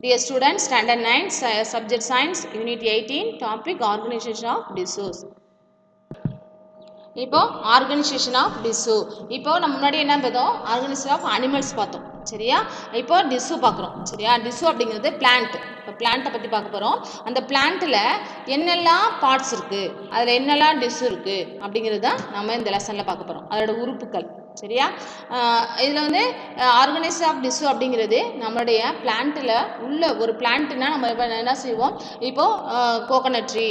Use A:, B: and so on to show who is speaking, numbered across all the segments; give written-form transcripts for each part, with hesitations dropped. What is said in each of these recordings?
A: Dear students, Standard 9, Subject Science, Unit 18, Topic Organization of Tissues. இப்போ organisation of tissue. இப்போ நம்ம முன்னாடி என்ன பார்த்தோம், ஆர்கனைசேஷன் ஆஃப் அனிமல்ஸ் பார்த்தோம் சரியா. இப்போ டிஷ்யூ பார்க்குறோம் சரியா. டிஷ்யூ அப்படிங்கிறது பிளான்ட். இப்போ பிளான்ட்டை பற்றி பார்க்க போகிறோம். அந்த பிளான்ட்டில் என்னெல்லாம் பார்ட்ஸ் இருக்குது, அதில் என்னெல்லாம் டிஷ்யூ இருக்குது அப்படிங்கிறது தான் நம்ம இந்த லெசனில் பார்க்க போகிறோம். அதோட உறுப்புகள் சரியா. இதில் வந்து ஆர்கனைசேஷன் ஆஃப் டிஷ்யூ அப்படிங்கிறது நம்மளுடைய பிளான்ட்டில் உள்ள ஒரு பிளான்ட்னா நம்ம இப்போ என்ன செய்வோம், இப்போது கோகோனட் ட்ரீ,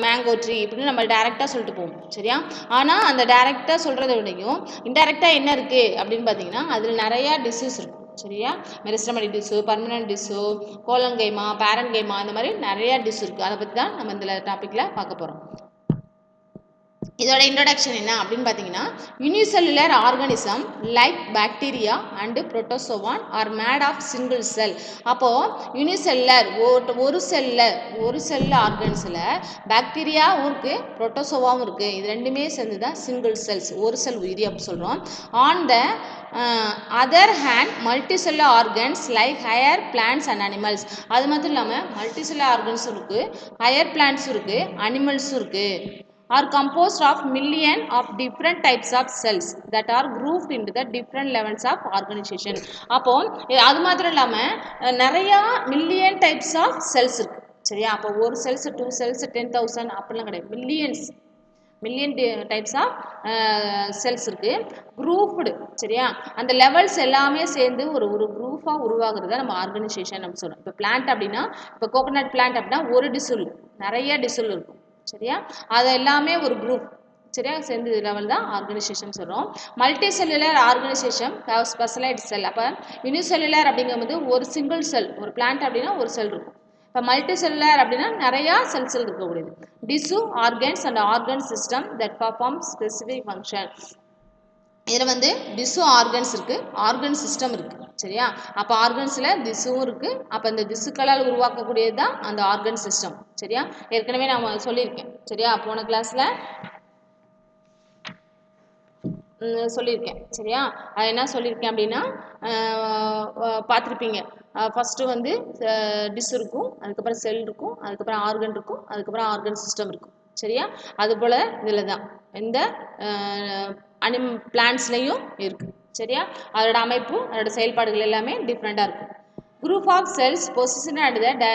A: மேங்கோ ட்ரீ இப்படின்னு நம்ம டேரெக்டாக சொல்லிட்டு போவோம் சரியா. ஆனால் அந்த டேரெக்டாக சொல்கிறத விடையும் இன்டெரக்டாக என்ன இருக்குது அப்படின்னு பார்த்தீங்கன்னா அதில் நிறையா டிஷ்யூஸ் இருக்கும் சரியா. Meristematic tissue, permanent tissue, collenchyma, parenchyma, இந்த மாதிரி நிறையா டிஷ்யூ இருக்குது. அதை பற்றி தான் நம்ம இந்த டாப்பிக்கில் பார்க்க போகிறோம். இதோட இன்ட்ரடக்ஷன் என்ன அப்படின்னு பார்த்தீங்கன்னா, unicellular organism like bacteria and protozoan are made of single cell. அப்போது யூனிசெல்லுலர் ஒரு செல்ல ஆர்கானிஸில் பாக்டீரியாவும் இருக்குது, புரோட்டோசோவாவும் இருக்குது. இது ரெண்டுமே சேர்ந்து தான் சிங்கிள் செல்ஸ், ஒரு செல் உயிரி அப்படி சொல்கிறோம். On the other hand multicellular organs like higher plants and animals. அது மட்டும் இல்லாமல் மல்டிசெல்லர் ஆர்கன்ஸும் இருக்குது, ஹையர் பிளான்ட்ஸும் இருக்குது, அனிமல்ஸும் இருக்குது. Are composed of million of different types of cells that are grouped into the different levels of organization. அப்போ அது மாத்திரம் இல்லாமல் நிறையா மில்லியன் டைப்ஸ் ஆஃப் செல்ஸ் இருக்குது சரியா. அப்போ ஒரு செல்ஸ் 2 செல்ஸ் 10,000 அப்படிலாம் கிடையாது, மில்லியன் டைப்ஸ் ஆஃப் செல்ஸ் இருக்குது, குரூப்டு சரியா. அந்த லெவல்ஸ் எல்லாமே சேர்ந்து ஒரு குரூப்பாக உருவாகிறது தான் நம்ம ஆர்கனைசேஷன் நம்ம சொல்கிறோம். இப்போ பிளான்ட் அப்படின்னா, இப்போ கோகோனட் பிளான்ட் அப்படின்னா ஒரு டிசல், நிறைய டிசல் இருக்கும் சரியா. அது எல்லாமே ஒரு குரூப் சரியா சேர்ந்து லெவல் தான் ஆர்கனைசேஷன் சொல்கிறோம். Multi cellular organisation have specialised cell. அப்போ யூனிசெல்லுலர் அப்படிங்கும்போது ஒரு சிங்கிள் செல், ஒரு பிளான்ட் அப்படின்னா ஒரு செல் இருக்கும். இப்போ மல்டி செல்லுலர் அப்படின்னா நிறையா செல்ஸ் இருக்கக்கூடியது. Tissue, organs and organ system that perform specific function. இதில் வந்து டிஷ்யூ ஆர்கன்ஸ் இருக்குது, ஆர்கன் சிஸ்டம் இருக்குது சரியா. அப்போ ஆர்கன்ஸில் திசுவும் இருக்குது. அப்போ இந்த திசுக்களால் உருவாக்கக்கூடியது தான் அந்த ஆர்கன் சிஸ்டம் சரியா. ஏற்கனவே நான் சொல்லியிருக்கேன் சரியா, போன கிளாஸில் சொல்லியிருக்கேன் சரியா. அது என்ன சொல்லியிருக்கேன் அப்படின்னா பார்த்துருப்பீங்க. ஃபஸ்ட்டு வந்து டிஷ் இருக்கும், அதுக்கப்புறம் செல் இருக்கும், அதுக்கப்புறம் ஆர்கன் இருக்கும், அதுக்கப்புறம் ஆர்கன் சிஸ்டம் இருக்கும் சரியா. அதுபோல் இதில் தான் இந்த பிளான்ட்ஸ்லையும் இருக்குது சரியா. அதோட அமைப்பு, அதோட செயல்பாடுகள் எல்லாமே டிஃப்ரெண்ட்டாக இருக்கும். Group of cells position at the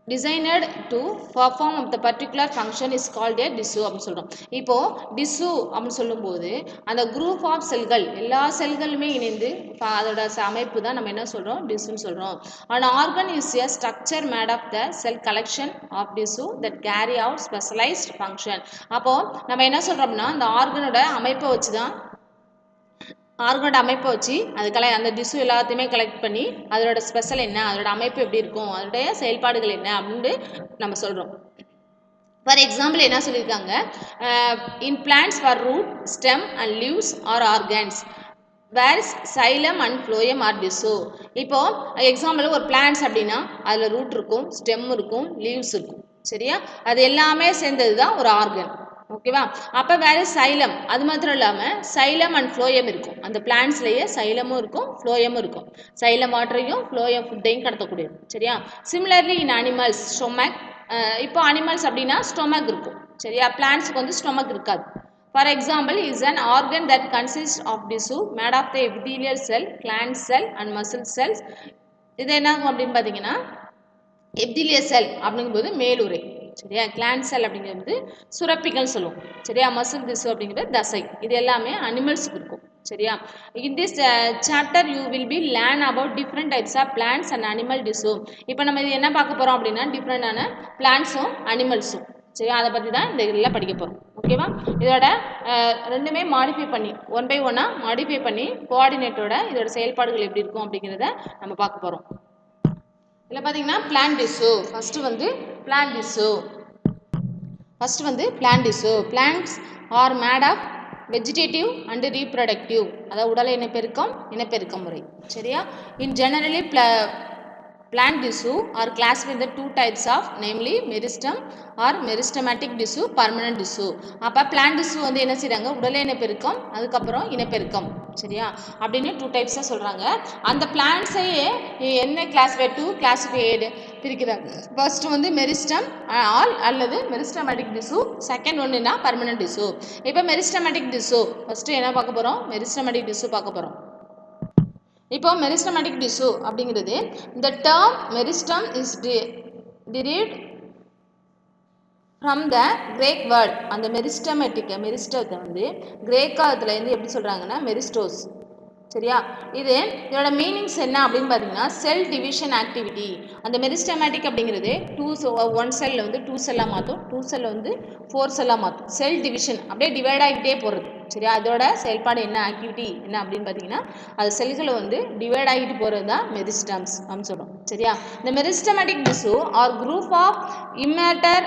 A: designed to perform the particular function is called a tissue அப்படின்னு சொல்கிறோம். இப்போது டிஷ்யூ அப்படின்னு சொல்லும்போது அந்த குரூப் ஆஃப் செல்கள், எல்லா செல்களுமே இணைந்து அதோட அமைப்பு தான் நம்ம என்ன சொல்கிறோம், டிஷ்யூன்னு சொல்கிறோம். an organ is a structure made of the cell collection of tissue that carry out specialized function. அப்போது நம்ம என்ன சொல்கிறோம்னா அந்த ஆர்கனோட அமைப்பை வச்சு தான், ஆர்கனோட அமைப்பை வச்சு அது அந்த டிஷ்யூ எல்லாத்தையுமே கலெக்ட் பண்ணி அதோட ஸ்பெஷல் என்ன, அதோட அமைப்பு எப்படி இருக்கும், அதோடைய செயல்பாடுகள் என்ன அப்படின்னு நம்ம சொல்கிறோம். ஃபார் எக்ஸாம்பிள் என்ன சொல்லியிருக்காங்க, in plants for root, stem and leaves are organs whereas xylem and phloem are tissue. இப்போது எக்ஸாம்பிள் ஒரு பிளான்ட்ஸ் அப்படின்னா அதில் ரூட் இருக்கும், ஸ்டெம் இருக்கும், லீவ்ஸ் இருக்கும் சரியா. அது எல்லாமே சேர்ந்தது தான் ஒரு ஆர்கன் ஓகேவா. அப்போ வேறு சைலம், அது மாத்திரம் இல்லாமல் சைலம் அண்ட் ஃப்ளோயம் இருக்கும். அந்த பிளான்ட்ஸ்லேயே சைலமும் இருக்கும், ஃப்ளோயமும் இருக்கும். சைலம் வாட்டரையும் ஃப்ளோயம் ஃபுட்டையும் கடத்தக்கூடியது சரியா. Similarly in animals stomach. இப்போ அனிமல்ஸ் அப்படின்னா ஸ்டொமக் இருக்கும் சரியா, பிளான்ட்ஸுக்கு வந்து ஸ்டொமக் இருக்காது. For example is an organ that consist of tissue made of the epithelial cell, gland cell and muscle cells. இது என்ன ஆகும் அப்படின்னு பார்த்தீங்கன்னா, எபிதீலியல் செல் அப்படிங்கும்போது மேலுறை சரியா, கிளாண்ட் செல் அப்படிங்கிறது சுரப்பிகள் சொல்லுவோம் சரியா, மசில் திசு அப்படிங்கிறது தசை. இது எல்லாமே அனிமல்ஸுக்கு இருக்கும் சரியா. In this chapter you will be learn about different types of plants and animal tissue. இப்போ நம்ம இது என்ன பார்க்க போகிறோம் அப்படின்னா டிஃப்ரெண்டான பிளான்ட்ஸும் அனிமல்ஸும் சரியா, அதை பற்றி தான் இந்த இதில் படிக்க போகிறோம் ஓகேவா. இதோட ரெண்டுமே மாடிஃபை பண்ணி 1 by 1 மாடிஃபை பண்ணி கோஆர்டினேட்டோட இதோட செயல்பாடுகள் எப்படி இருக்கும் அப்படிங்கிறத நம்ம பார்க்க போகிறோம். இதில் பார்த்தீங்கன்னா பிளான்ட் டிஷ்யூ. ஃபஸ்ட்டு வந்து plant tissue. Plants are made of vegetative and reproductive, அதாவது உடல் இனப்பெருக்கம் முறை சரியா. In generally plant tissue are classified into 2 types of, namely meristem or meristematic tissue, permanent tissue. அப்போ plant tissue வந்து என்ன செய்கிறாங்க, உடல் இனப்பெருக்கம், அதுக்கப்புறம் இனப்பெருக்கம் சரியா அப்படின்னு 2 டைப்ஸாக சொல்கிறாங்க. அந்த பிளான்ட்ஸையே என்ன கிளாஸிஃபை கிளாஸிஃபைடு பிரிக்கிறாங்க. ஃபர்ஸ்ட் வந்து மெரிஸ்டம் ஆல் அல்லது மெரிஸ்டமேட்டிக் டிஷ்யூ, செகண்ட் ஒன்றுனா பர்மனன்ட் டிஷ்யூ. இப்போ மெரிஸ்டமேட்டிக் டிஷ்யூ ஃபஸ்ட்டு என்ன பார்க்க போகிறோம்? மெரிஸ்டமேட்டிக் டிஷ்யூ பார்க்க போகிறோம். இப்போ மெரிஸ்டமேட்டிக் டிஷ்யூ அப்படிங்கிறது இந்த term meristem is derived from the Greek word. அந்த மெரிஸ்டத்தை வந்து கிரேக்காலத்துலேருந்து எப்படி சொல்கிறாங்கன்னா மெரிஸ்டோஸ். சரியா இது இதோட மீனிங்ஸ் என்ன அப்படின்னு பார்த்தீங்கன்னா செல் டிவிஷன் ஆக்டிவிட்டி. அந்த மெரிஸ்டமேட்டிக் அப்படிங்கிறது 1 செல்லில் வந்து 2 செல்லாக மாற்றும், 2 செல்லில் வந்து 4 செல்லாக மாற்றும். செல் டிவிஷன் அப்படியே டிவைட் ஆகிட்டே போகிறது. சரியா அதோட செயல்பாடு என்ன ஆக்டிவிட்டி என்ன அப்படின்னு பார்த்தீங்கன்னா அது செல்களை வந்து டிவைட் ஆகிட்டு போகிறது தான் மெரிஸ்டம்ஸ் அப்படின்னு சொல்கிறோம். சரியா இந்த meristematic tissue are group of immature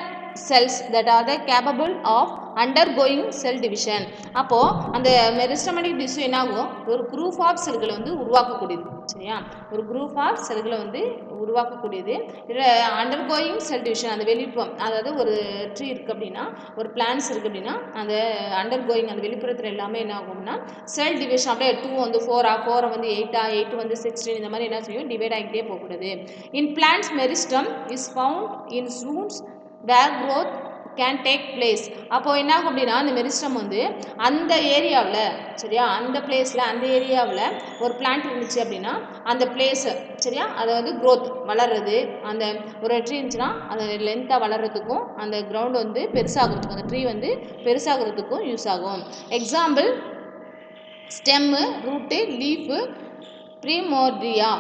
A: cells that are the capable of undergoing cell division. அப்போது அந்த மெரிஸ்டமேட்டிக் டிஷ்யூ என்னாகும்? ஒரு குரூப் ஆஃப் செல்களை வந்து உருவாக்கக்கூடியது. சரியா ஒரு குரூப் ஆஃப் செல்களை வந்து உருவாக்கக்கூடியது. இதில் அண்டர்கோயிங் செல் டிவிஷன் அந்த வெளிப்புறம், அதாவது ஒரு ட்ரீ இருக்குது அப்படின்னா ஒரு பிளான்ஸ் இருக்குது அப்படின்னா அந்த அண்டர்கோயிங் அந்த வெளிப்புறத்தில் எல்லாமே என்ன ஆகும்னா செல் டிவிஷன் அப்படியே 2 வந்து 4 வந்து 8 வந்து 16 இந்த மாதிரி என்ன செய்யும் டிவைட் ஆகிட்டே போகக்கூடாது. In plants meristem is found in Jones where growth can take place. அப்போது என்ன ஆகும் அப்படின்னா அந்த மெரிஸ்டம் வந்து அந்த ஏரியாவில் சரியா அந்த பிளேஸில் அந்த ஏரியாவில் ஒரு பிளான்ட் இருந்துச்சு அப்படின்னா அந்த பிளேஸை சரியா அதை வந்து க்ரோத் வளர்றது, அந்த ஒரு ட்ரீ இருந்துச்சுன்னா அந்த லென்த்தாக வளர்கிறதுக்கும் அந்த கிரவுண்ட் வந்து பெருசாகிறதுக்கும் அந்த ட்ரீ வந்து பெருசாகிறதுக்கும் யூஸ் ஆகும். Example stem, root, leaf, primordia,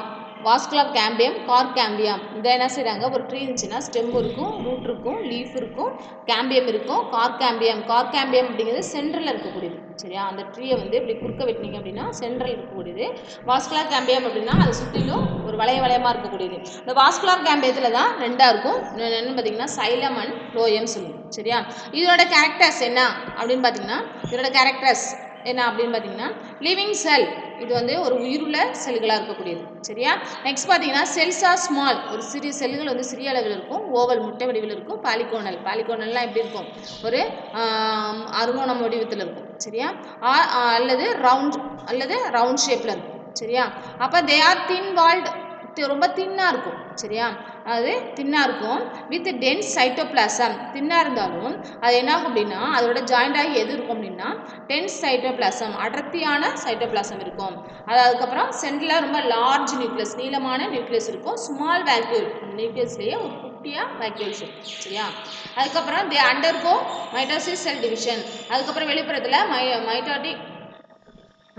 A: vascular cambium, cork cambium. இதை என்ன செய்கிறாங்க? ஒரு ட்ரீ இருந்துச்சுன்னா ஸ்டெம் இருக்கும், ரூட் இருக்கும், லீஃப் இருக்கும், கேம்பியம் இருக்கும், கார் கேம்பியம். கார் கேம்பியம் அப்படிங்கிறது சென்ட்ரலில் இருக்கக்கூடியது. சரியா அந்த ட்ரீயை வந்து இப்படி குறுக்க வெட்டினீங்க அப்படின்னா சென்ட்ரல் இருக்கக்கூடியது. வாஸ்குலர் கேம்பியம் அப்படின்னா அதை சுற்றிலும் ஒரு வளையமாக இருக்கக்கூடியது. இந்த வாஸ்குலர் கேம்பியத்தில் தான் 2ஆக இருக்கும். என்னென்னு பார்த்தீங்கன்னா சைலம் அண்ட் ஃப்ளோயம் சொல்லுவோம். சரியா இதோட கேரக்டர்ஸ் என்ன அப்படின்னு பார்த்தீங்கன்னா இதோட கேரக்டர்ஸ் என்ன அப்படின்னு பார்த்தீங்கன்னா லிவிங் செல், இது வந்து ஒரு உயிருள்ள செல்களாக இருக்கக்கூடியது. சரியா நெக்ஸ்ட் பார்த்தீங்கன்னா செல்ஸ் ஆர் ஸ்மால், ஒரு சிறிய செல்கள் வந்து சிறிய அளவில் இருக்கும். ஓவல் முட்டை வடிவில் இருக்கும். பாலிகோனல்லாம் எப்படி இருக்கும்? ஒரு அருங்கோணம் வடிவத்தில் இருக்கும். சரியா அல்லது ரவுண்ட் ஷேப்பில் இருக்கும். சரியா அப்போ தே ஆர் தின் வால்டு, ரொம்ப தின்னாக இருக்கும். சரியா அது தின்னாக இருக்கும். வித் டென்ஸ் சைட்டோபிளாசம், தின்னாக இருந்தாலும் அது என்ன ஆகும் அப்படின்னா அதோட ஜாயிண்டாகி எது இருக்கும் அப்படின்னா டென்ஸ் சைட்டோபிளாசம், அடர்த்தியான சைட்டோபிளாசம் இருக்கும். அதுக்கப்புறம் சென்டரில் ரொம்ப லார்ஜ் நியூக்ளியஸ், நீளமான நியூக்ளியஸ் இருக்கும். ஸ்மால் வேக்யூல், நியூக்ளியஸ்லேயே ஒரு குட்டியாக வேக்யூல்ஸ் இருக்கும். சரியா அதுக்கப்புறம் தே அண்டர்கோ மைட்டோசிஸ் செல் டிவிஷன், அதுக்கப்புறம் வெளிப்புறத்தில்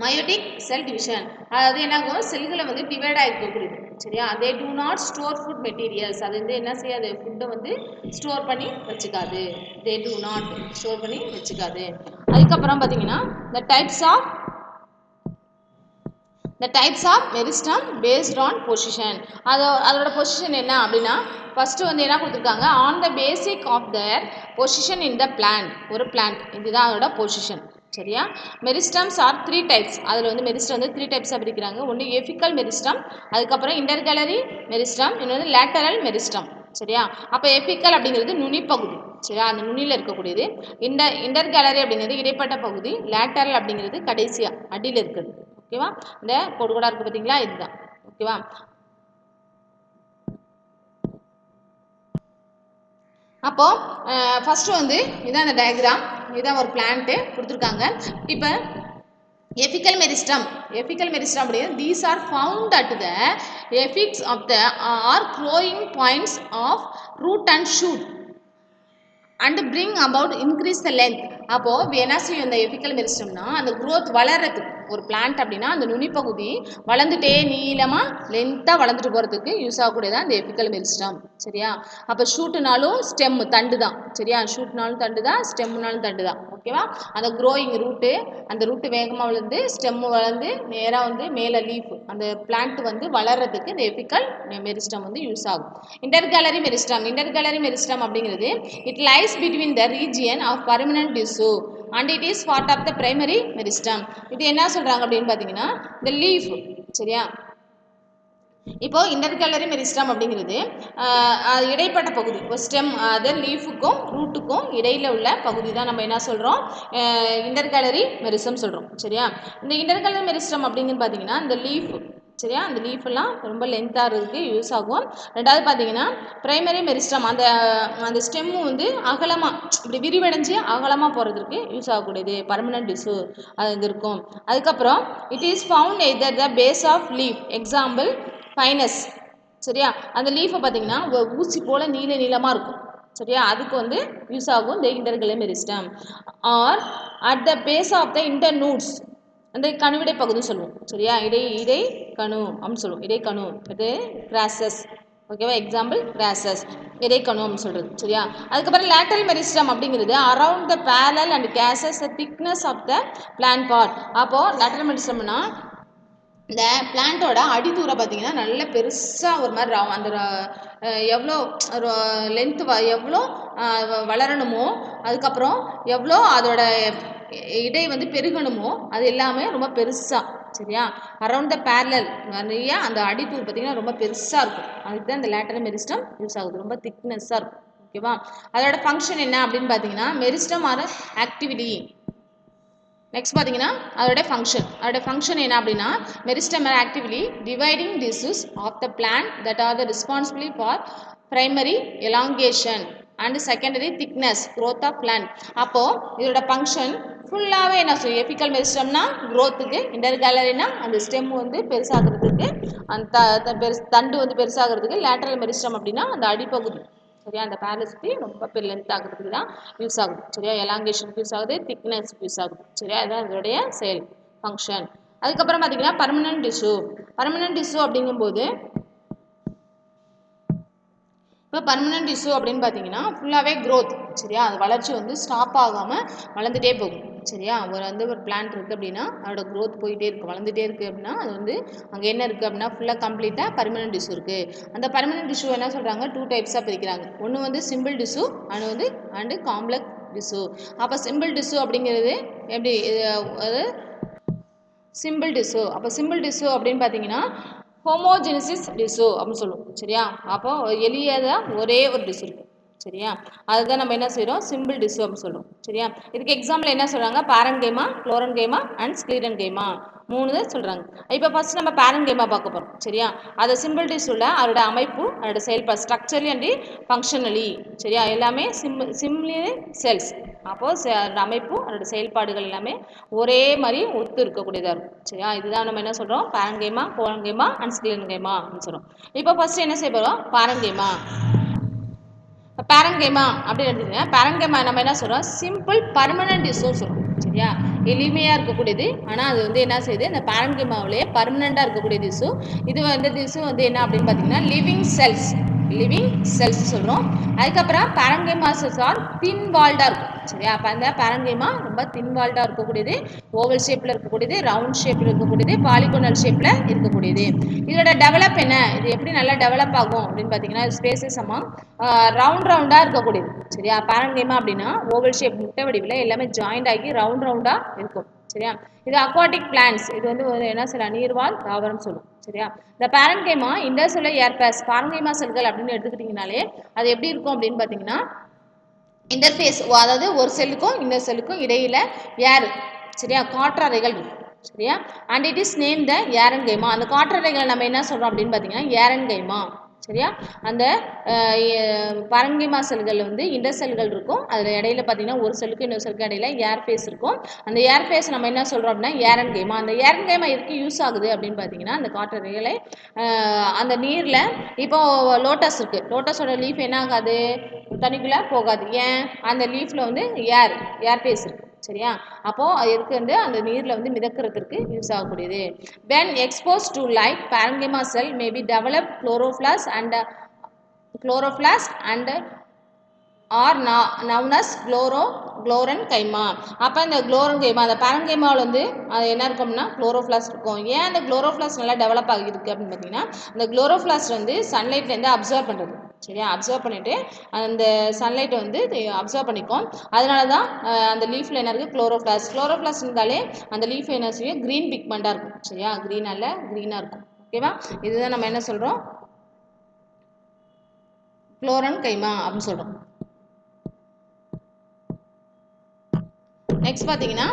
A: மயோட்டிக் செல் டிவிஷன், அதாவது என்னாகும் செல்களை வந்து டிவைட் ஆகிருக்கக்கூடியது. சரியா they do not store food materials, அது வந்து என்ன செய்யாது? ஃபுட்டை வந்து ஸ்டோர் பண்ணி வச்சுக்காது. தே டூ நாட் ஸ்டோர் பண்ணி வச்சுக்காது. அதுக்கப்புறம் பார்த்தீங்கன்னா the types of meristem based on position. அதோட பொசிஷன் என்ன அப்படின்னா ஃபஸ்ட்டு வந்து என்ன கொடுத்துருக்காங்க? On the basic of their position in the plant, ஒரு பிளான்ட் இதுதான் அதோட பொசிஷன். சரியா மெரிஸ்டம்ஸ் ஆர் 3 டைப்ஸ். அதில் வந்து மெரிஸ்டம் வந்து 3 டைப்ஸாக பிரிக்கிறாங்க. ஒன்று எஃபிக்கல் மெரிஸ்டம், அதுக்கப்புறம் இன்டர்கேலரி மெரிஸ்டம், இன்னொன்று லேட்டரல் மெரிஸ்டம். சரியா அப்போ எஃபிக்கல் அப்படிங்கிறது நுனிப்பகுதி. சரியா அந்த நுனியில் இருக்கக்கூடியது. இன்டர்கேலரி அப்படிங்கிறது இடைப்பட்ட பகுதி. லேட்டரல் அப்படிங்கிறது கடைசியாக அடியில் இருக்குது. ஓகேவா இந்த கொடுகோடாக இருக்குது பார்த்தீங்களா, இதுதான். ஓகேவா அப்போது ஃபஸ்ட்டு வந்து இதான் அந்த டயக்ராம், இதுதான் ஒரு பிளான்ட்டு கொடுத்துருக்காங்க. இப்போ எஃபிக்கல் மெரிஸ்டம் அப்படிங்கிறது these are found at the apex of the are growing points of root and shoot and bring about increase the length. அப்போது என்ன செய்யும் இந்த எஃபிக்கல் மெரிஸ்டம்னா அந்த க்ரோத் வளர்கிறதுக்கு, ஒரு பிளான்ட் அப்படின்னா அந்த நுனிப்பகுதி வளர்ந்துட்டே நீளமாக லென்த்தாக வளர்ந்துட்டு போகிறதுக்கு யூஸ் ஆகக்கூடியதான் இந்த எஃபிக்கல் மெரிஸ்டம். சரியா அப்போ ஷூட்டுனாலும் ஸ்டெம் தண்டு தான். சரியா ஷூட்னாலும் தண்டு தான், ஸ்டெம்னாலும் தண்டு தான். ஓகேவா அந்த க்ரோயிங் ரூட்டு, அந்த ரூட்டு வேகமாக வளர்ந்து ஸ்டெம்மு வளர்ந்து நேராக வந்து மேலே லீஃப், அந்த பிளான்ட் வந்து வளர்கிறதுக்கு இந்த எஃபிக்கல் மெரிஸ்டம் வந்து யூஸ் ஆகும். இன்டர்கேலரி மெரிஸ்டம் அப்படிங்கிறது it lies between the region of permanent tissue and it is part of the primary meristem. இது என்ன சொல்றாங்க அப்படின்னு பார்த்தீங்கன்னா the leaf. சரியா இப்போ இன்டர்கேலரி மெரிஸ்டம் அப்படிங்கிறது இடைப்பட்ட பகுதி. இப்போ ஸ்டெம் அது லீஃபுக்கும் ரூட்டுக்கும் இடையில் உள்ள பகுதி தான் நம்ம என்ன சொல்கிறோம், இன்டர்கேலரி மெரிஸ்டம் சொல்கிறோம். சரியா, இந்த இன்டர்கேலரி மெரிஸ்டம் அப்படிங்கிறது பார்த்தீங்கன்னா இந்த லீஃப், சரியா, அந்த லீஃபெல்லாம் ரொம்ப லென்த்தாக இருக்குது யூஸ் ஆகும். ரெண்டாவது பார்த்தீங்கன்னா ப்ரைமரி மெரிஸ்டம், அந்த ஸ்டெம்மு வந்து அகலமாக இப்படி விரிவடைஞ்சு அகலமாக போகிறதுக்கு யூஸ் ஆகக்கூடியது பர்மனன்ட் டிஷ்யூ அது இருக்கும். அதுக்கப்புறம் it is found either the base of leaf, example Pinus. சரியா, அந்த லீஃபை பார்த்தீங்கன்னா ஊசி போல் நீளமாக இருக்கும். சரியா, அதுக்கு வந்து யூஸ் ஆகும் இந்த intercalary meristem. Are at the base of the internodes, அந்த கணுவிடை பகுதி சொல்லுவோம். சரியா, இடை கணு அப்படின்னு சொல்லுவோம். இடை கணு, இது கிராசஸ். ஓகேவா, எக்ஸாம்பிள் கிராசஸ், இடை கணு அப்படின்னு சொல்கிறது. சரியா, அதுக்கப்புறம் லேட்டரல் மெரிஸ்டம் அப்படிங்கிறது around the parallel and causes the thickness of the plant part. அப்போது லேட்டரல் மெரிஸ்டம்னா இந்த பிளான்ட்டோட அடித்தூரம் பார்த்தீங்கன்னா நல்ல பெருசாக ஒரு மாதிரி அந்த எவ்வளோ லென்த்து எவ்வளோ வளரணுமோ, அதுக்கப்புறம் எவ்வளோ அதோட இடை வந்து பெருகணுமோ அது எல்லாமே ரொம்ப பெருசாக. சரியா, அரவுண்ட் த பேரலல் நிறைய அந்த அடித்தூர் பார்த்தீங்கன்னா ரொம்ப பெருசாக இருக்கும். அதுக்கு தான் இந்த லேட்டரல் மெரிஸ்டம் யூஸ் ஆகுது, ரொம்ப திக்னஸ்ஸாக இருக்கும். ஓகேவா, அதோட ஃபங்க்ஷன் என்ன அப்படின்னு பார்த்தீங்கன்னா மெரிஸ்டம் ஆர் ஆக்டிவிட்டி. நெக்ஸ்ட் பார்த்தீங்கன்னா அதோட ஃபங்க்ஷன் என்ன அப்படின்னா meristem are activity dividing tissues of the plant that are the responsibility for primary elongation and secondary thickness growth of plant. அப்போது இதோட ஃபங்க்ஷன் ஃபுல்லாகவே என்ன சொல்லுவோம், எபிக்கல் மெரிஸ்டம்னா க்ரோத்துக்கு, இன்டர்கேலரினா அந்த ஸ்டெம் வந்து பெருசாகிறதுக்கு, அந்த தண்டு வந்து பெருசாகிறதுக்கு, லேட்டரல் மெரிஸ்டம் அப்படின்னா அந்த அடிப்பகுதி. சரியா, அந்த பேரலை சுற்றி ரொம்ப பெரிய லென்த் ஆகிறதுக்கு தான் யூஸ் ஆகுது. சரியா, எலாங்கேஷனுக்கு யூஸ் ஆகுது, திக்னஸ்க்கு யூஸ் ஆகுது. சரியா, அதுதான் அதோடைய செயல் ஃபங்க்ஷன். அதுக்கப்புறம் பார்த்தீங்கன்னா பர்மனன்ட் டிஷ்யூ அப்படிங்கும்போது இப்போ பர்மனன்ட் டிஷ்யூ அப்படின்னு பார்த்தீங்கன்னா ஃபுல்லாகவே க்ரோத். சரியா, அது வளர்ச்சி வந்து ஸ்டாப் ஆகாமல் வளர்ந்துட்டே போகும். சரியா, ஒரு பிளான்ட் இருக்குது அப்படின்னா அதோட க்ரோத் போயிட்டே இருக்குது, வளர்ந்துட்டே இருக்குது அப்படின்னா அது வந்து அங்கே என்ன இருக்குது அப்படின்னா ஃபுல்லாக கம்ப்ளீட்டாக பர்மனன்ட் டிஷ்யூ இருக்குது. அந்த பர்மனன்ட் டிஷ்யூ என்ன சொல்கிறாங்க, 2 டைப்ஸாக பிரிக்கிறாங்க. ஒன்று வந்து simple tissue and complex tissue. அப்போ சிம்பிள் டிஷ்யூ அப்படிங்கிறது எப்படி, அது சிம்பிள் டிஷ்யூ. அப்போ சிம்பிள் டிஷ்யூ அப்படின்னு பார்த்தீங்கன்னா ஹோமோஜெனிசிஸ் டிஷ்யூ அப்படின்னு சொல்லுவோம். சரியா, அப்போ எளியதாக ஒரே ஒரு டிஷ்யூ இருக்குது. சரியா, அதுதான் நம்ம என்ன செய்கிறோம், சிம்பிள் டிஷ்யூ அப்படின்னு சொல்கிறோம். சரியா, இதுக்கு எக்ஸாம்பிள் என்ன சொல்கிறாங்க, பாரன்கைமா, குளோரன்கைமா அண்ட் ஸ்க்ளீரன்கைமா 3 சொல்கிறாங்க. இப்போ ஃபர்ஸ்ட் நம்ம பாரன்கைமா பார்க்க போகிறோம். சரியா, அது சிம்பிள் டிஷ்யூவில் அதோட அமைப்பு, அதோட செயல்பாடு ஸ்ட்ரக்சரலி அண்ட் ஃபங்க்ஷனலி. சரியா, எல்லாமே சிம்லி செல்ஸ். அப்போது அதோட அமைப்பு, அதோட செயல்பாடுகள் எல்லாமே ஒரே மாதிரி ஒத்து இருக்கக்கூடியதாக இருக்கும். சரியா, இதுதான் நம்ம என்ன சொல்கிறோம், பாரன்கைமா, குளோரன்கைமா அண்ட் ஸ்க்ளீரன்கைமா அப்படின்னு சொல்கிறோம். இப்போ ஃபர்ஸ்ட் என்ன செய்ய போகிறோம், பாரன்கைமா அப்படின்னு எடுத்துக்கோங்க. பாரன்கைமா நம்ம என்ன சொல்கிறோம், சிம்பிள் பர்மனன்ட் டிஷ்யூ சொல்கிறோம். சரியா, எளிமையாக இருக்கக்கூடியது, ஆனால் அது வந்து என்ன செய்யுது, இந்த பாரன்கைமாவிலேயே பர்மனெண்ட்டாக இருக்கக்கூடிய டிஷ்யூ. இந்த டிஷ்யூ வந்து என்ன அப்படின்னு பார்த்தீங்கன்னா லிவிங் செல்ஸ் சொல்கிறோம். அதுக்கப்புறம் பாரன்கைமா செல்ஸ் ஆர் தின் வால்டாக இருக்கும். சரியா, அப்போ அந்த பாரன்கைமா ரொம்ப தின் வால்டாக இருக்கக்கூடியது, ஓவல் ஷேப்பில் இருக்கக்கூடியது, ரவுண்ட் ஷேப்பில் இருக்கக்கூடியது, பாலிகோனல் ஷேப்பில் இருக்கக்கூடியது. இதோட டெவலப் என்ன, இது எப்படி நல்லா டெவலப் ஆகும் அப்படின்னு பார்த்தீங்கன்னா ஸ்பேசஸ் அமாங் ரவுண்டாக இருக்கக்கூடியது. சரியா, பாரன்கைமா அப்படின்னா ஓவல் ஷேப் முட்டை வடிவில் எல்லாமே ஜாயிண்ட் ஆகி ரவுண்டாக இருக்கும். சரியா, இது அக்வாட்டிக் பிளான்ட்ஸ், இது வந்து என்ன சொல்ல, நீர்வாழ் தாவரம் சொல்லுவோம். சரியா, இந்த பாரன்கைமா இன்டர்செல்லுலர் ஏர்பேஸ், பாரன்கைமா செல்கள் அப்படின்னு எடுத்துக்கிட்டிங்கனாலே அது எப்படி இருக்கும் அப்படின்னு பார்த்தீங்கன்னா இன்டர்ஃபேஸ், அதாவது ஒரு செல்லுக்கும் இன்னொரு செல்லுக்கும் இடையில ஏர், சரியா, காற்றறைகள் இருக்கும். சரியா, and it is name the aerenchyma. அந்த காற்றறைகளை நம்ம என்ன சொல்கிறோம் அப்படின்னு பார்த்தீங்கன்னா ஏரன்கைமா. சரியா, அந்த பாரன்கைமா செல்கள் வந்து இன்டர் செல்கள் இருக்கும், அதில் இடையில பார்த்தீங்கன்னா ஒரு செல்லுக்கு இன்னொரு செல்லுக்கு இடையில ஏர்ஃபேஸ் இருக்கும். அந்த ஏர்ஃபேஸ் நம்ம என்ன சொல்கிறோம் அப்படின்னா ஏரன்கைமா. அந்த ஏரன்கைமா எதுக்கு யூஸ் ஆகுது அப்படின்னு பார்த்தீங்கன்னா அந்த காற்றறைகளை அந்த நீரில், இப்போ லோட்டஸ் இருக்குது, லோட்டஸோட லீஃப் என்ன ஆகாது, தண்ணிக்குள்ளே போகாது. ஏன், அந்த லீஃபில் வந்து ஏர்ஃபேஸ் இருக்குது. சரியா, அப்போது அது எதுக்கு வந்து அந்த நீரில் வந்து மிதக்கிறதுக்கு use ஆகக்கூடியது. when exposed to light parenchyma cell may be developed chloroplast and are known as குளோரன்கைமா. அப்போ இந்த குளோரன்கைமா, அந்த பாரன்கைமாவில் வந்து அது என்ன இருக்கும்னா குளோரோபிளாஸ்ட் இருக்கும். ஏன் அந்த குளோரோபிளாஸ்ட் நல்லா டெவலப் ஆகிருக்கு அப்படின்னு பார்த்தீங்கன்னா அந்த குளோரோபிளாஸ்ட் வந்து சன்லைட்லேருந்து அப்சர்வ் பண்ணுறது. சரியா, அப்சர்வ் பண்ணிவிட்டு அந்த சன்லைட்டை வந்து அப்சர்வ் பண்ணிக்கும். அதனால தான் அந்த லீஃபில் என்ன இருக்குது, குளோரோபிளாஸ்ட் இருந்தாலே அந்த லீஃப் என்ன செய்யும், க்ரீன் பிக்மெண்ட்டாக இருக்கும். சரியா, க்ரீனாக இருக்கும். ஓகேவா? இதுதான் நம்ம என்ன சொல்கிறோம், குளோரன் கைமா அப்படின்னு சொல்கிறோம். நெக்ஸ்ட் பார்த்தீங்கன்னா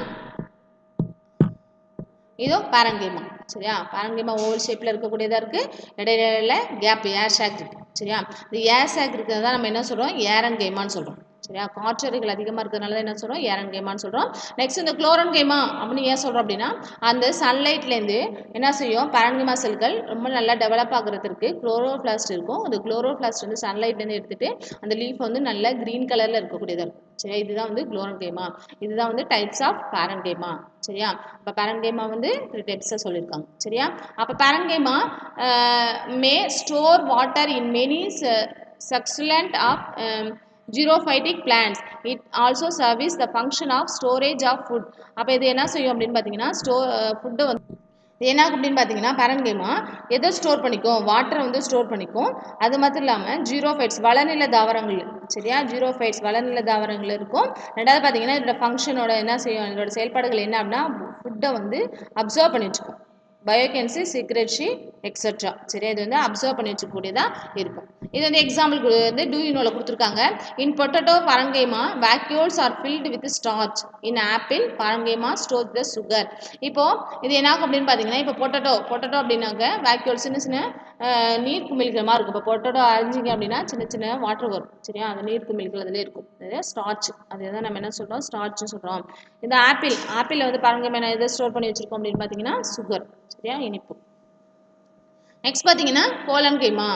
A: இதோ பேரங்கைமா. சரியா? பேரங்கைமா ஓவல் ஷேப்பில் இருக்கக்கூடியதாக இருக்குது. இடையில கேப் ஏர் ஷாக் இருக்குது. சரியா? இந்த ஏர் ஷாக் இருக்கிறது தான் நம்ம என்ன சொல்கிறோம், ஏரங்கைமான்னு சொல்கிறோம். சரியா? காற்றறைகள் அதிகமாக இருக்கிறதுனால தான் என்ன சொல்கிறோம், ஏரங்கைமான்னு சொல்கிறோம். நெக்ஸ்ட் இந்த குளோரன் கைமா அப்படின்னு ஏன் சொல்கிறோம் அப்படின்னா, அந்த சன்லைட்லேருந்து என்ன செய்யும், பேரங்கைமா செல்கள் ரொம்ப நல்லா டெவலப் ஆகுறதுக்கு குளோரோபிளாஸ்ட் இருக்கும். அந்த குளோரோபிளாஸ்ட் வந்து சன்லைட்லேருந்து எடுத்துகிட்டு அந்த லீஃப் வந்து நல்ல க்ரீன் கலரில் இருக்கக்கூடியதாக இருக்கும். சரியா? இதுதான் வந்து குளோரன் கைமா. இதுதான் வந்து டைப்ஸ் ஆஃப் பேரங்கைமா. சரியா? இப்போ பேரங்கைமா வந்து 3 டைப்ஸாக சொல்லியிருக்காங்க. சரியா? அப்போ parenchyma may store water in many succulent of xerophytic plants. It also service the function of storage of food. அப்போ இது என்ன செய்யும் அப்படின்னு பார்த்தீங்கன்னா, ஃபுட்டை வந்து இது என்ன அப்படின்னு பார்த்தீங்கன்னா, பேரங்கைமா எதை ஸ்டோர் பண்ணிக்கும், வாட்டரை வந்து ஸ்டோர் பண்ணிக்கும். அது மட்டும் இல்லாமல் ஜீரோஃபைட்ஸ் வளநில தாவரங்கள். சரியா? ஜீரோஃபைட்ஸ் வளநில தாவரங்கள் இருக்கும். ரெண்டாவது பார்த்தீங்கன்னா இதோட ஃபங்க்ஷனோட என்ன செய்யும், இதோட செயல்பாடுகள் என்ன அப்படின்னா, ஃபுட்டை வந்து அப்சர்வ் பண்ணி வச்சுக்கும். பயோகென்சி, சீக்ரெட்ரி எக்ஸெட்ரா. சரியா? இது வந்து அப்சர்வ் பண்ணி வச்சுக்கூடியதாக இருக்கும். இது வந்து எக்ஸாம்பிளுக்கு வந்து டூ யூனோவில் கொடுத்துருக்காங்க. In potato parenchyma vacuoles are filled with starch. In apple parenchyma store the sugar. இப்போது இது என்ன அப்படின்னு பார்த்தீங்கன்னா, இப்போ பொட்டேட்டோ அப்படின்னாக்க வேக்யூல் சின்ன சின்ன நீர் குமிழ்கள் மாதிரி இருக்கும். இப்போ பொட்டேட்டோ அரைஞ்சிங்க அப்படின்னா சின்ன சின்ன வாட்டர் வரும். சரியா? அந்த நீர் குமிழ்கள் அதிலே இருக்கும். அது ஸ்டார்ச். அது தான் நம்ம என்ன சொல்கிறோம், ஸ்டார்ச்னு சொல்கிறோம். இந்த ஆப்பிளில் வந்து பரங்கைமா எதை ஸ்டோர் பண்ணி வச்சுருக்கோம் அப்படின்னு பார்த்தீங்கன்னா, சுகர். சரியா? இனிப்பு. நெக்ஸ்ட் பார்த்தீங்கன்னா கோலன்கைமா.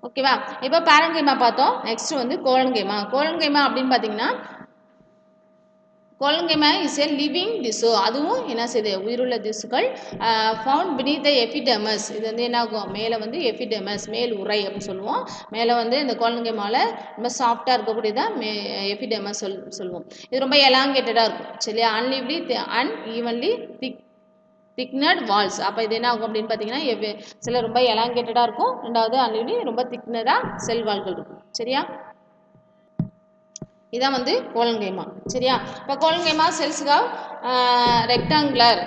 A: ஓகேவா? இப்போ பேரங்கைமா பார்த்தோம். நெக்ஸ்ட் வந்து கோலன்கைமா. கோலன்கைமா அப்படின்னு பார்த்தீங்கன்னா, கோலன்கைமா இஸ் ஏ லிவிங் திசு. அதுவும் என்ன செய்யுது, உயிருள்ள திசுக்கள் ஃபவுண்ட் பினீத் த எபிடெமஸ். இது வந்து என்ன ஆகும், மேலே வந்து எபிடெமஸ், மேல் உரை அப்படின்னு சொல்லுவோம். மேலே வந்து இந்த கோலன்கைமாவில் ரொம்ப சாஃப்டாக இருக்கக்கூடியதான் எபிடெமஸ் சொல்லுவோம். இது ரொம்ப எலாங்கேட்டடாக இருக்கும். சரியா? அன்லிவ்லி அன்ஈவன்லி திக்னட் வால்ஸ். அப்போ இது என்ன ஆகும் அப்படின்னு பார்த்தீங்கன்னா, சில ரொம்ப எலாங்கேட்டடாக இருக்கும். ரெண்டாவது அன்லிவ்லி ரொம்ப திக்னடாக செல் வால்கள் இருக்கும். சரியா? இதான் வந்து கோலன்கைமா. சரியா? இப்போ கோலன்கைமா செல்ஸுக்காக ரெக்டாங்குலர்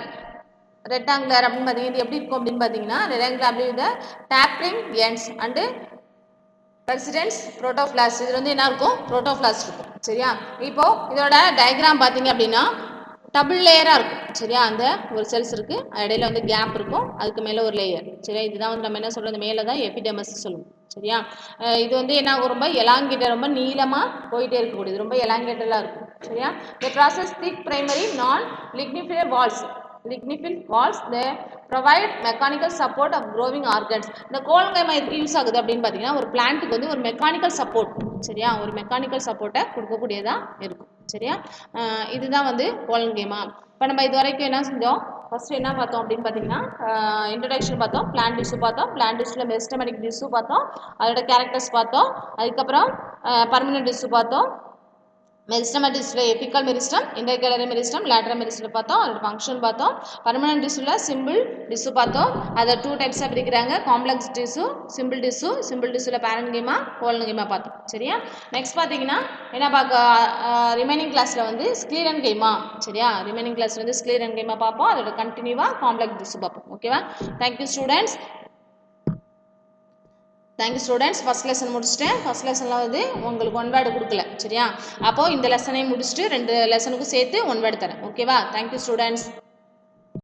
A: அப்படின்னு பார்த்தீங்கன்னா இது எப்படி இருக்கும் அப்படின்னு பார்த்தீங்கன்னா, ரெக்டாங்குலர் அப்படி இந்த டேப்ரிங் எண்ட்ஸ் அண்டு பிரசிடென்ட்ஸ் புரோட்டோபிளாஸ்ட். இது வந்து என்ன இருக்கும், புரோட்டோபிளாஸ்ட் இருக்கும். சரியா? இப்போது இதோட டயக்ராம் பார்த்தீங்க அப்படின்னா டபுள் லேயராக இருக்கும். சரியா? அந்த ஒரு செல்ஸ் இருக்குது, இடையில வந்து கேப் இருக்கும், அதுக்கு மேலே ஒரு லேயர். சரியா? இதுதான் வந்து நம்ம என்ன சொல்கிறது, மேலே தான் எபிடெமஸ் சொல்லுவோம். சரியா? இது வந்து என்ன ஆகும், ரொம்ப எலாங்கேட்டட், ரொம்ப நீளமாக போயிட்டே இருக்கக்கூடியது, ரொம்ப எலாங்கேட்டடாக இருக்கும். சரியா? The process thick primary non lignified walls. they provide mechanical support of growing organs. இந்த கோலன்கைமா எதுக்கு யூஸ் ஆகுது அப்படின்னு பார்த்தீங்கன்னா, ஒரு பிளான்ட்டுக்கு வந்து ஒரு மெக்கானிக்கல் சப்போர்ட். சரியா? ஒரு மெக்கானிக்கல் சப்போர்ட்டை கொடுக்கக்கூடியதாக இருக்கும். சரியா? இதுதான் வந்து கோலன்கைமா. இப்போ நம்ம இது வரைக்கும் என்ன செஞ்சோம், ஃபஸ்ட்டு என்ன பார்த்தோம் அப்படின்னு பார்த்தீங்கன்னா, இன்ட்ரடக்ஷன் பார்த்தோம், பிளான்ட் டிஷ்யூ பார்த்தோம், பிளான்ட் டிஷ்யூவில் மெரிஸ்டமேட்டிக் டிஷ்யூ பார்த்தோம், அதோட கேரக்டர்ஸ் பார்த்தோம். அதுக்கப்புறம் பர்மனன்ட் டிஷ்யூ பார்த்தோம். மெரிஸ்டமேட்டிக் டிஷ்யூவில் apical meristem, intercalary meristem, lateral meristem பார்த்தோம். அதோட ஃபங்க்ஷன் பார்த்தோம். பர்மனன்ட் டிஷ்யூவில் சிம்பிள் டிஷ்யூ பார்த்தோம். அதை 2 டைப்ஸாக பிரிக்கிறாங்க, காம்ப்ளெக்ஸ் டிஷ்யூ, சிம்பிள் டிஷ்யூவில் பேரன்கைமா, கோலன்கைமா பார்த்தோம். சரியா? நெக்ஸ்ட் பார்த்தீங்கன்னா என்ன பார்க்க, ரிமைனிங் கிளாஸில் வந்து ஸ்க்ளீரன்கைமா. சரியா? ரிமைனிங் கிளாஸில் வந்து ஸ்க்ளீரன்கைமா பார்ப்போம். அதோட கண்டினியூவாக காம்ப்ளெக்ஸ் டிஷ்யூ பார்ப்போம். ஓகேவா? Thank you students. Thank you students. First lesson முடிச்சுட்டேன். ஃபஸ்ட் லெசனில் வந்து உங்களுக்கு 1 வேர்டு கொடுக்கல. சரியா? அப்போது இந்த லெசனையும் முடிச்சுட்டு 2 லெசனுக்கும் சேர்த்து 1 வேர்டு தரேன். ஓகேவா? Thank you students.